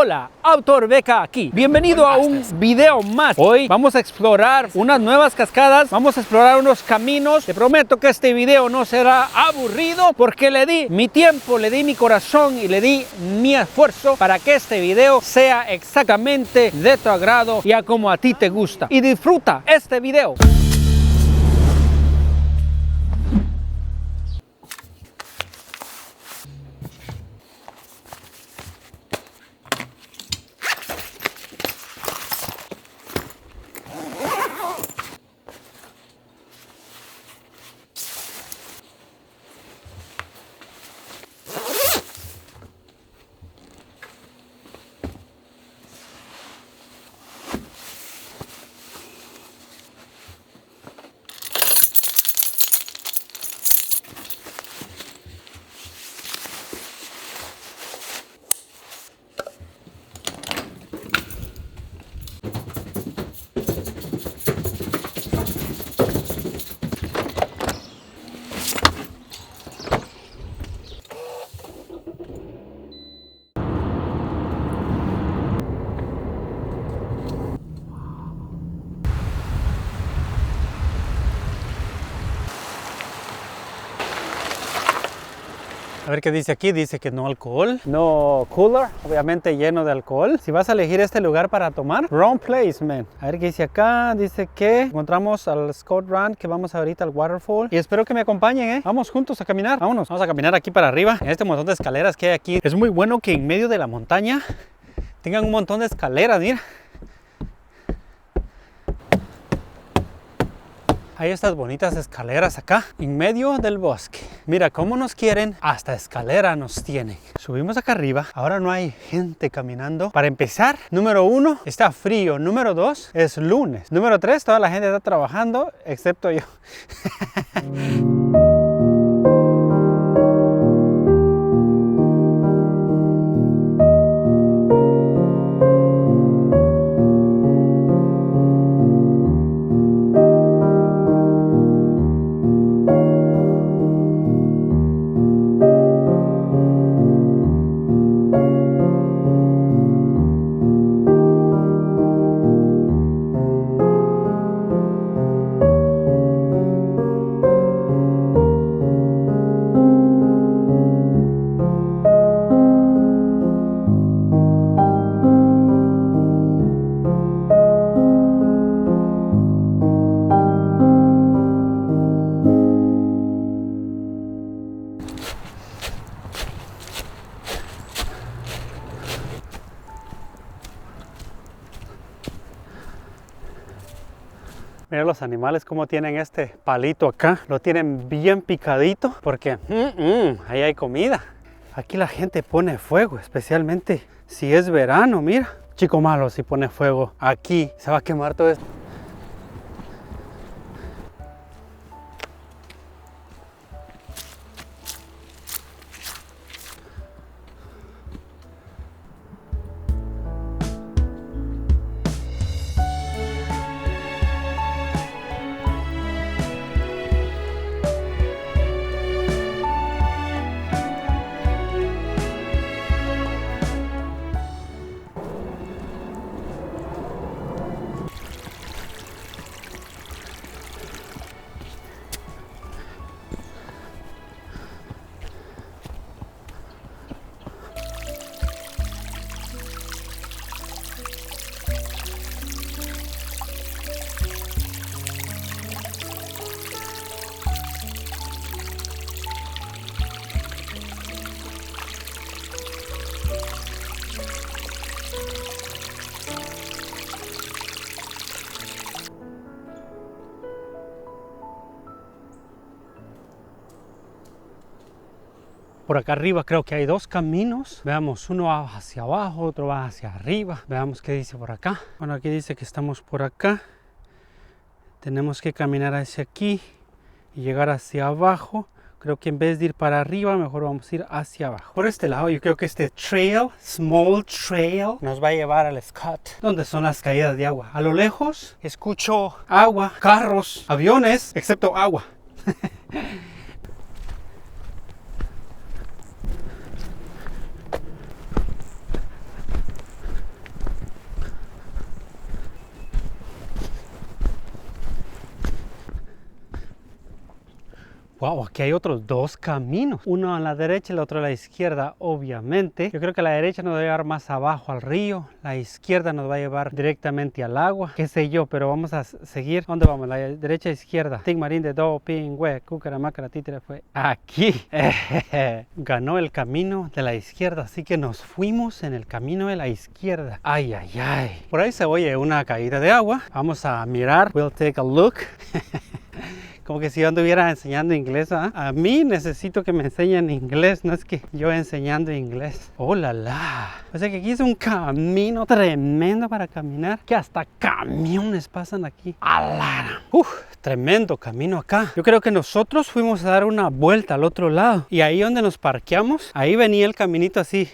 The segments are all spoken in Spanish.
Hola, Autor Beca aquí. Bienvenido a un video más. Hoy vamos a explorar unas nuevas cascadas, vamos a explorar unos caminos. Te prometo que este video no será aburrido porque le di mi tiempo, le di mi corazón y le di mi esfuerzo para que este video sea exactamente de tu agrado y a como a ti te gusta. Y disfruta este video. A ver qué dice aquí, dice que no alcohol, no cooler, obviamente lleno de alcohol. Si vas a elegir este lugar para tomar, wrong place, man. A ver qué dice acá, dice que encontramos al Scott Run, que vamos ahorita al waterfall. Y espero que me acompañen, Vamos juntos a caminar, vámonos. Vamos a caminar aquí para arriba, en este montón de escaleras que hay aquí. Es muy bueno que en medio de la montaña tengan un montón de escaleras, mira. Hay estas bonitas escaleras acá, en medio del bosque. Mira cómo nos quieren, hasta escalera nos tienen. Subimos acá arriba, ahora no hay gente caminando. Para empezar, número 1, está frío. Número 2, es lunes. Número 3, toda la gente está trabajando, excepto yo. Mira los animales como tienen este palito acá. Lo tienen bien picadito porque ahí hay comida. Aquí la gente pone fuego, especialmente si es verano. Mira, chico malo si pone fuego aquí, se va a quemar todo esto. Por acá arriba creo que hay dos caminos. Veamos, uno va hacia abajo, otro va hacia arriba. Veamos qué dice por acá. Bueno, aquí dice que estamos por acá. Tenemos que caminar hacia aquí y llegar hacia abajo. Creo que en vez de ir para arriba, mejor vamos a ir hacia abajo. Por este lado, yo creo que este trail, small trail, nos va a llevar al Scott, donde son las caídas de agua. A lo lejos, escucho agua, carros, aviones, excepto agua. Wow, aquí hay otros dos caminos. Uno a la derecha y el otro a la izquierda, obviamente. Yo creo que la derecha nos va a llevar más abajo al río. La izquierda nos va a llevar directamente al agua. Qué sé yo, pero vamos a seguir. ¿Dónde vamos? La derecha e izquierda. Ting Marín de Do, Pingüe, Cucaramaca, la títere fue aquí. Ganó el camino de la izquierda, así que nos fuimos en el camino de la izquierda. Ay, ay, ay. Por ahí se oye una caída de agua. Vamos a mirar. We'll take a look. Como que si yo anduviera enseñando inglés, ¿eh? A mí necesito que me enseñen inglés, no es que yo enseñando inglés. ¡Oh, la, la! O sea que aquí es un camino tremendo para caminar, que hasta camiones pasan aquí. ¡Alara! Tremendo camino acá. Yo creo que nosotros fuimos a dar una vuelta al otro lado. Y ahí donde nos parqueamos, ahí venía el caminito así.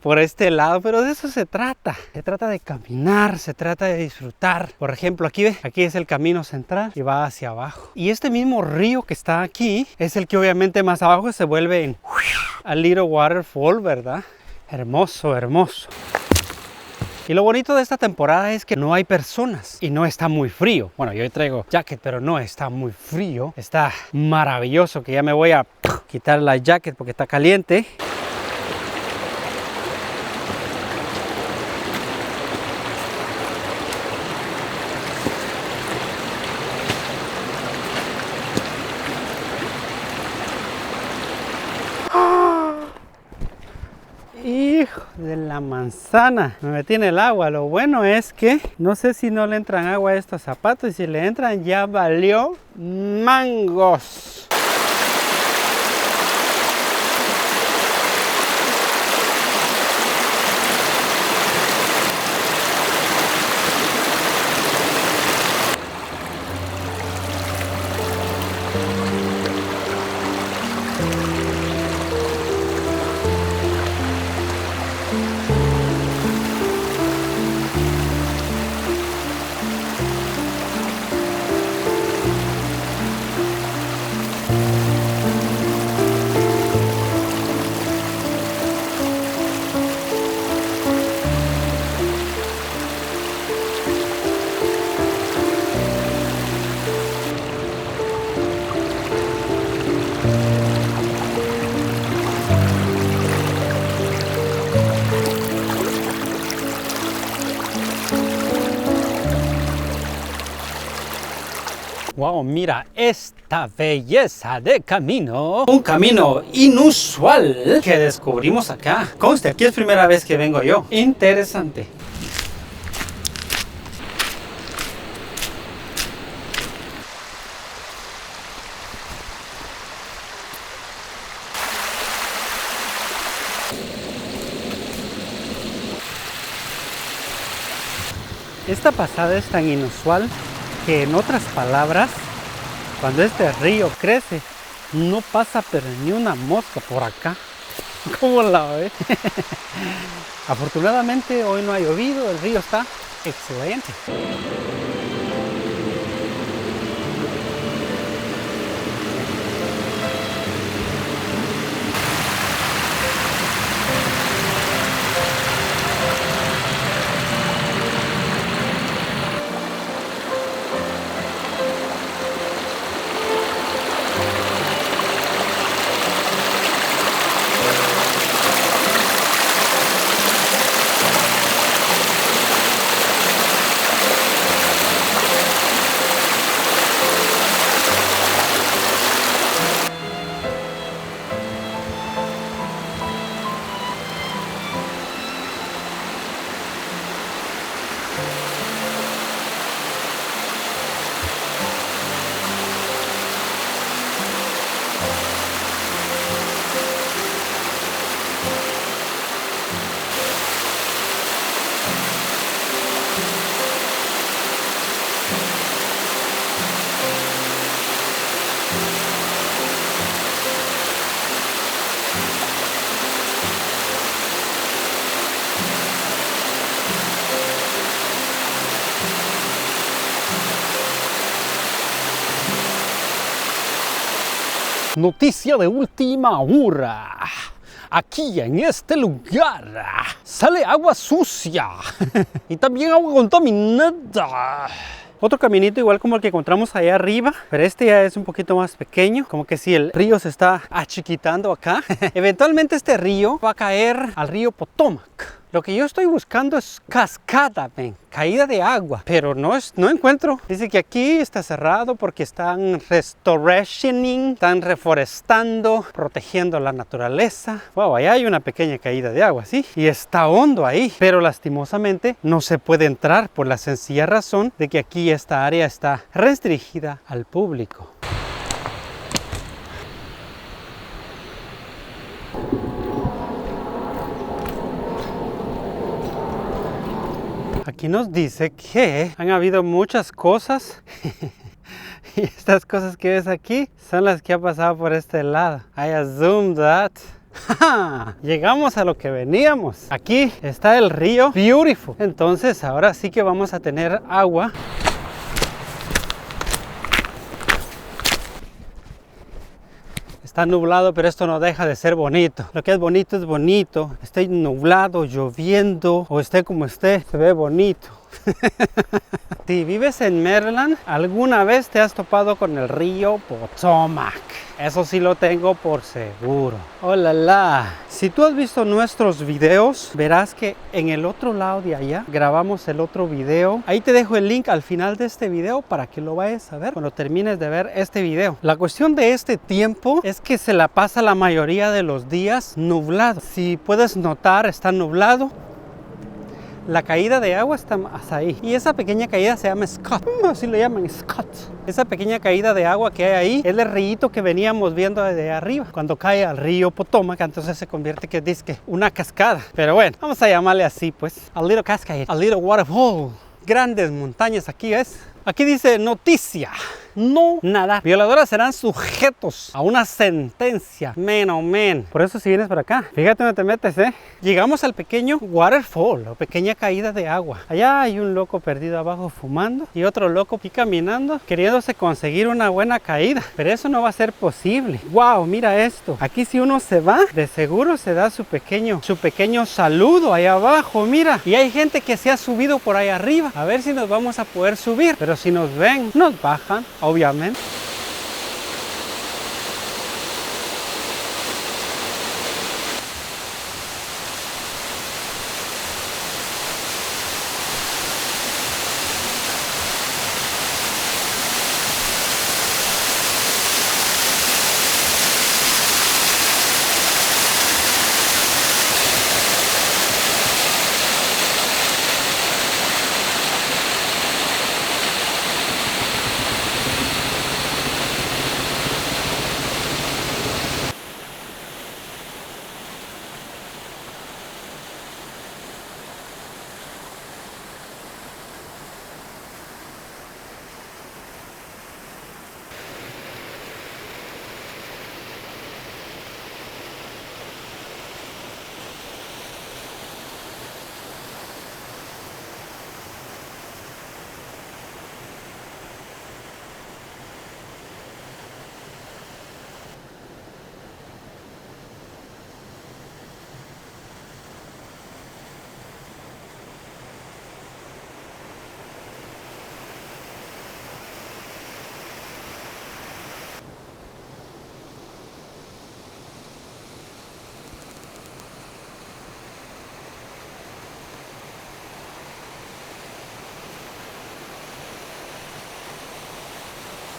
Por este lado, pero de eso se trata de caminar, se trata de disfrutar. Por ejemplo, aquí ve, aquí es el camino central y va hacia abajo. Y este mismo río que está aquí es el que obviamente más abajo se vuelve en a little waterfall, ¿verdad? Hermoso, hermoso. Y lo bonito de esta temporada es que no hay personas y no está muy frío. Bueno, yo traigo jacket, pero no está muy frío. Está maravilloso, que ya me voy a quitar la jacket porque está caliente. Hijo de la manzana, me metí en el agua. Lo bueno es que no sé si no le entran agua a estos zapatos, y si le entran ya valió mangos. Wow, mira esta belleza de camino. Un camino inusual que descubrimos acá. Conste, aquí es primera vez que vengo yo. Interesante. Esta pasada es tan inusual que, en otras palabras, cuando este río crece, no pasa pero ni una mosca por acá. ¿Cómo la ve? Afortunadamente hoy no ha llovido, el río está excelente. Noticia de última hora. Aquí en este lugar sale agua sucia y también agua contaminada. Otro caminito igual como el que encontramos allá arriba, pero este ya es un poquito más pequeño, como que si el río se está achiquitando acá. Eventualmente este río va a caer al río Potomac. Lo que yo estoy buscando es cascada, caída de agua, pero no encuentro. Dice que aquí está cerrado porque están restorationing, están reforestando, protegiendo la naturaleza. Wow, allá hay una pequeña caída de agua, sí, y está hondo ahí, pero lastimosamente no se puede entrar por la sencilla razón de que aquí esta área está restringida al público. Aquí nos dice que han habido muchas cosas y estas cosas que ves aquí son las que ha pasado por este lado. I assume that. Llegamos a lo que veníamos. Aquí está el río Beautiful. Entonces ahora sí que vamos a tener agua. Está nublado, pero esto no deja de ser bonito. Lo que es bonito. Esté nublado, lloviendo o esté como esté, se ve bonito. Si vives en Maryland, ¿alguna vez te has topado con el río Potomac? Eso sí lo tengo por seguro. ¡Hola la! Si tú has visto nuestros videos, verás que en el otro lado de allá grabamos el otro video. Ahí te dejo el link al final de este video para que lo vayas a ver cuando termines de ver este video. La cuestión de este tiempo es que se la pasa la mayoría de los días nublado. Si puedes notar, está nublado. La caída de agua está hasta ahí. Y esa pequeña caída se llama Scott. Así lo llaman, Scott. Esa pequeña caída de agua que hay ahí es el río que veníamos viendo desde arriba. Cuando cae al río Potomac, entonces se convierte que disque una cascada. Pero bueno, vamos a llamarle así pues. A little cascade, a little waterfall. Grandes montañas aquí es. Aquí dice noticia. No nadar. Violadores serán sujetos a una sentencia. Men. Por eso si vienes para acá, fíjate dónde te metes, Llegamos al pequeño waterfall, o pequeña caída de agua. Allá hay un loco perdido abajo fumando y otro loco aquí caminando, queriéndose conseguir una buena caída. Pero eso no va a ser posible. Wow, mira esto. Aquí si uno se va, de seguro se da su pequeño saludo allá abajo, mira. Y hay gente que se ha subido por ahí arriba. A ver si nos vamos a poder subir. Pero si nos ven, nos bajan. Obviamente.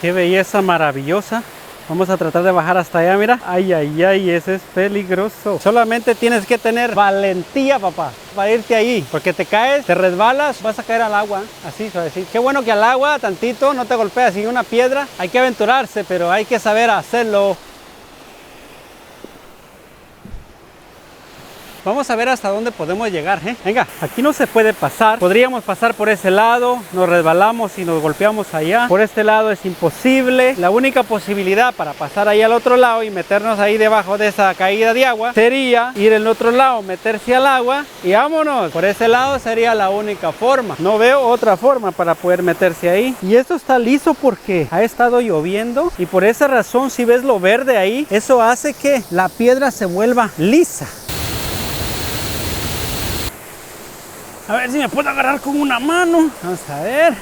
Qué belleza maravillosa. Vamos a tratar de bajar hasta allá, mira. Ay, ese es peligroso. Solamente tienes que tener valentía, papá, para irte ahí. Porque te caes, te resbalas, vas a caer al agua. Así, suavecito. Qué bueno que al agua, tantito, no te golpeas. Si una piedra, hay que aventurarse, pero hay que saber hacerlo. Vamos a ver hasta dónde podemos llegar, Venga, aquí no se puede pasar. Podríamos pasar por ese lado, nos resbalamos y nos golpeamos allá. Por este lado es imposible. La única posibilidad para pasar ahí al otro lado y meternos ahí debajo de esa caída de agua sería ir al otro lado, meterse al agua y vámonos. Por ese lado sería la única forma. No veo otra forma para poder meterse ahí. Y esto está liso porque ha estado lloviendo y por esa razón, si ves lo verde ahí, eso hace que la piedra se vuelva lisa. A ver si me puedo agarrar con una mano. Vamos a ver.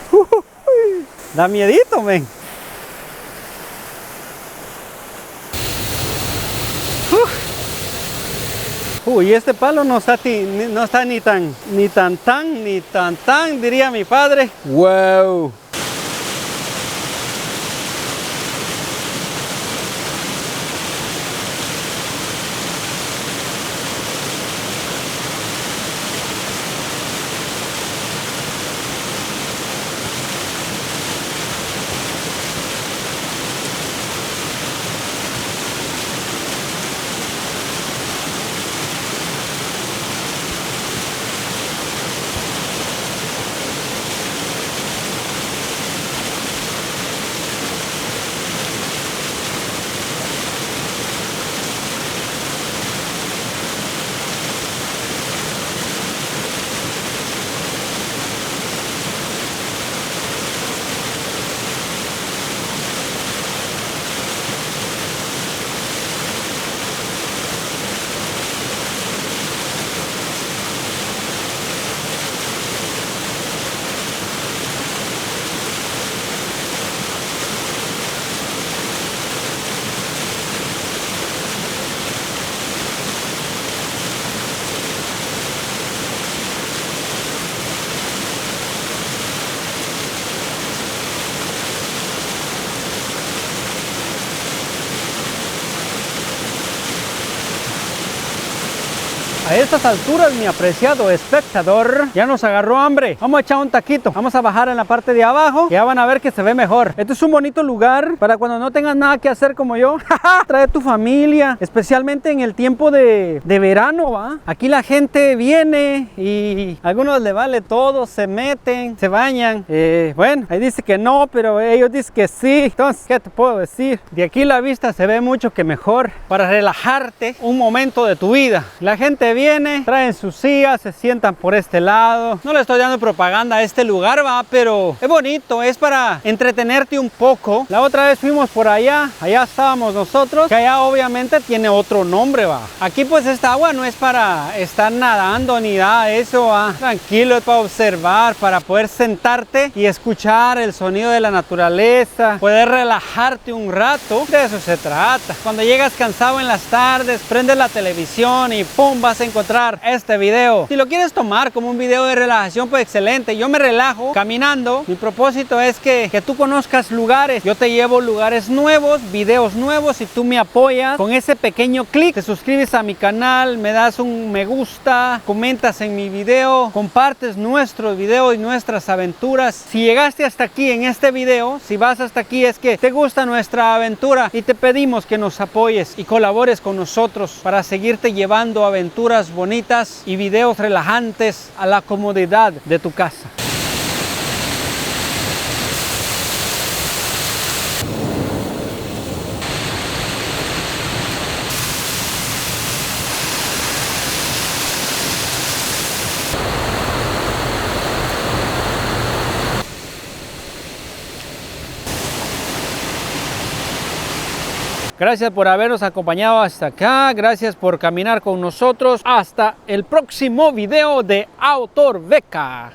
Da miedito, men. Uy, este palo no está, no está ni tan, diría mi padre. Wow. A estas alturas, mi apreciado espectador, ya nos agarró hambre. Vamos a echar un taquito. Vamos a bajar en la parte de abajo y ya van a ver que se ve mejor. Este es un bonito lugar para cuando no tengas nada que hacer como yo. Trae tu familia, especialmente en el tiempo de verano, ¿va? Aquí la gente viene y a algunos les vale todo, se meten, se bañan. Bueno, ahí dice que no, pero ellos dicen que sí. Entonces, ¿qué te puedo decir? De aquí la vista se ve mucho que mejor para relajarte un momento de tu vida. La gente viene, traen sus sillas, se sientan por este lado. No le estoy dando propaganda a este lugar, va, pero es bonito, es para entretenerte un poco. La otra vez fuimos por allá estábamos nosotros, que allá obviamente tiene otro nombre, va. Aquí pues esta agua no es para estar nadando ni nada de eso, va. Tranquilo, es para observar, para poder sentarte y escuchar el sonido de la naturaleza, poder relajarte un rato. De eso se trata. Cuando llegas cansado en las tardes, prendes la televisión y pum, vas a encontrar este video. Si lo quieres tomar como un video de relajación, pues excelente. Yo me relajo caminando. Mi propósito es que tú conozcas lugares. Yo te llevo lugares nuevos, videos nuevos, y tú me apoyas con ese pequeño clic. Te suscribes a mi canal, me das un me gusta, comentas en mi video, compartes nuestros videos y nuestras aventuras. Si llegaste hasta aquí en este video, si vas hasta aquí, es que te gusta nuestra aventura y te pedimos que nos apoyes y colabores con nosotros para seguirte llevando aventuras bonitas y videos relajantes a la comodidad de tu casa. Gracias por habernos acompañado hasta acá. Gracias por caminar con nosotros. Hasta el próximo video de Autor Beca.